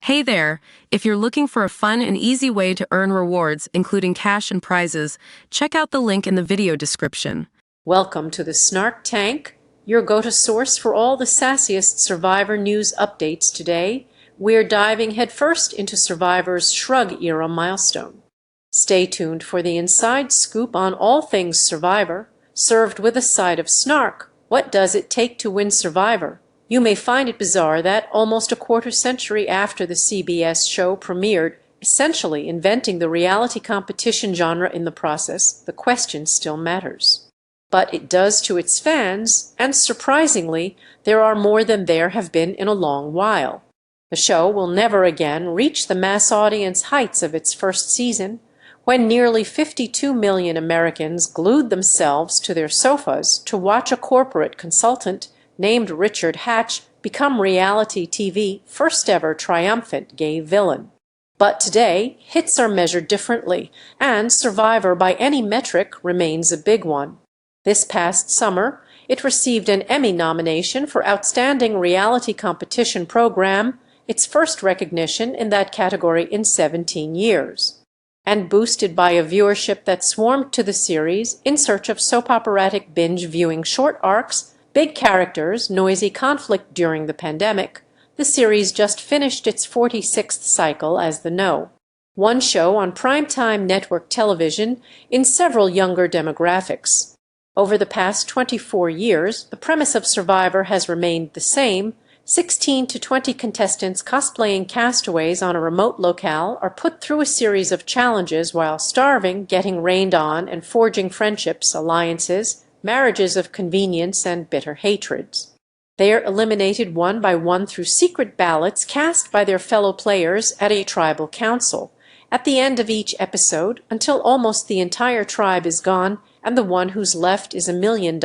Hey there! If you're looking for a fun and easy way to earn rewards, including cash and prizes, check out the link in the video description. Welcome to the Snark Tank, your go-to source for all the sassiest Survivor news updates today. We're diving headfirst into Survivor's Shrug era milestone. Stay tuned for the inside scoop on all things Survivor, served with a side of snark. What does it take to win Survivor? You may find it bizarre that, almost a quarter century after the CBS show premiered, essentially inventing the reality competition genre in the process, the question still matters. But it does to its fans, and surprisingly, there are more than there have been in a long while. The show will never again reach the mass audience heights of its first season, when nearly 52 million Americans glued themselves to their sofas to watch a corporate consultant named Richard Hatch become reality TV first ever triumphant gay villain. But today, hits are measured differently, and Survivor by any metric remains a big one. This past summer, it received an Emmy nomination for Outstanding Reality Competition Program, its first recognition in that category in 17 years. And boosted by a viewership that swarmed to the series in search of soap operatic binge-viewing short arcs, big characters, noisy conflict during the pandemic, the series just finished its 46th cycle as the No. 1 show on primetime network television in several younger demographics. Over the past 24 years, the premise of Survivor has remained the same. 16 to 20 contestants cosplaying castaways on a remote locale are put through a series of challenges while starving, getting rained on, and forging friendships, alliances, marriages of convenience, and bitter hatreds. They are eliminated one by one through secret ballots cast by their fellow players at a tribal council, at the end of each episode, until almost the entire tribe is gone and the one who's left is $1 million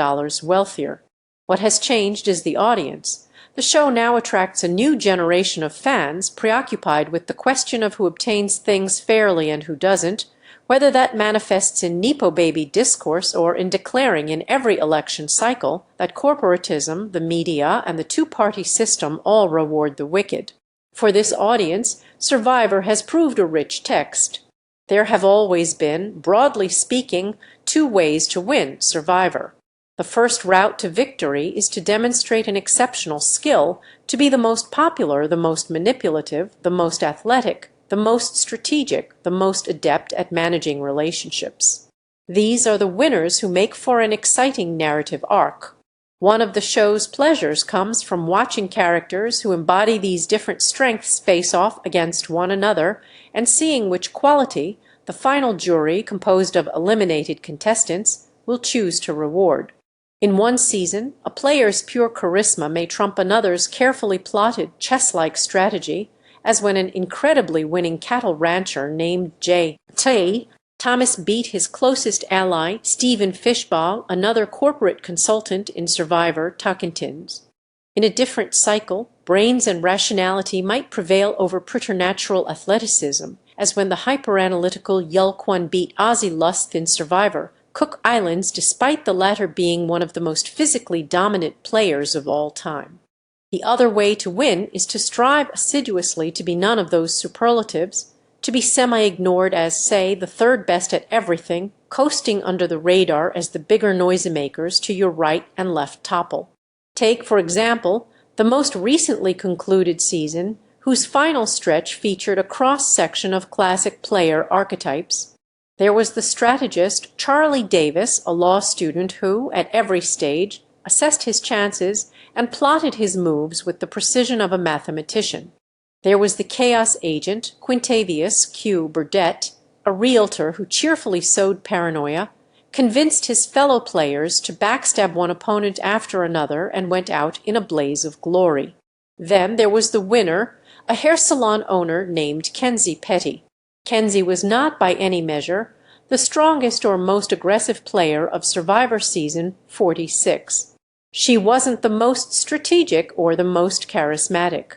wealthier. What has changed is the audience. The show now attracts a new generation of fans preoccupied with the question of who obtains things fairly and who doesn't, whether that manifests in Nepo baby discourse or in declaring in every election cycle that corporatism, the media, and the two-party system all reward the wicked. For this audience, Survivor has proved a rich text. There have always been, broadly speaking, two ways to win Survivor. The first route to victory is to demonstrate an exceptional skill, to be the most popular, the most manipulative, the most athletic, the most strategic, the most adept at managing relationships. These are the winners who make for an exciting narrative arc. One of the show's pleasures comes from watching characters who embody these different strengths face off against one another and seeing which quality the final jury, composed of eliminated contestants, will choose to reward. In one season, a player's pure charisma may trump another's carefully plotted chess-like strategy, as when an incredibly winning cattle rancher named J.T. Thomas beat his closest ally, Stephen Fishbaugh, another corporate consultant in Survivor Tocantins. In a different cycle, brains and rationality might prevail over preternatural athleticism, as when the hyperanalytical Yulkwun beat Ozzy Lust in Survivor Cook Islands, despite the latter being one of the most physically dominant players of all time. The other way to win is to strive assiduously to be none of those superlatives, to be semi-ignored as, say, the third best at everything, coasting under the radar as the bigger noisemakers to your right and left topple. Take, for example, the most recently concluded season, whose final stretch featured a cross-section of classic player archetypes. There was the strategist Charlie Davis, a law student who, at every stage, assessed his chances and plotted his moves with the precision of a mathematician. There was the chaos agent Quintavious Q. Burdett, a realtor who cheerfully sowed paranoia, convinced his fellow players to backstab one opponent after another, and went out in a blaze of glory. Then there was the winner, a hair salon owner named Kenzie Petty. Kenzie was not, by any measure, the strongest or most aggressive player of Survivor Season 46. She wasn't the most strategic or the most charismatic.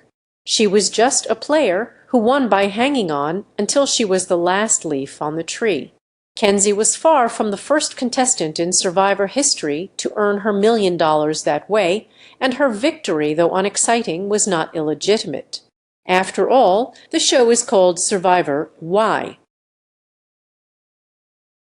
She was just a player who won by hanging on until she was the last leaf on the tree. Kenzie was far from the first contestant in Survivor history to earn her $1 million that way, and her victory, though unexciting, was not illegitimate. After all, the show is called Survivor Why?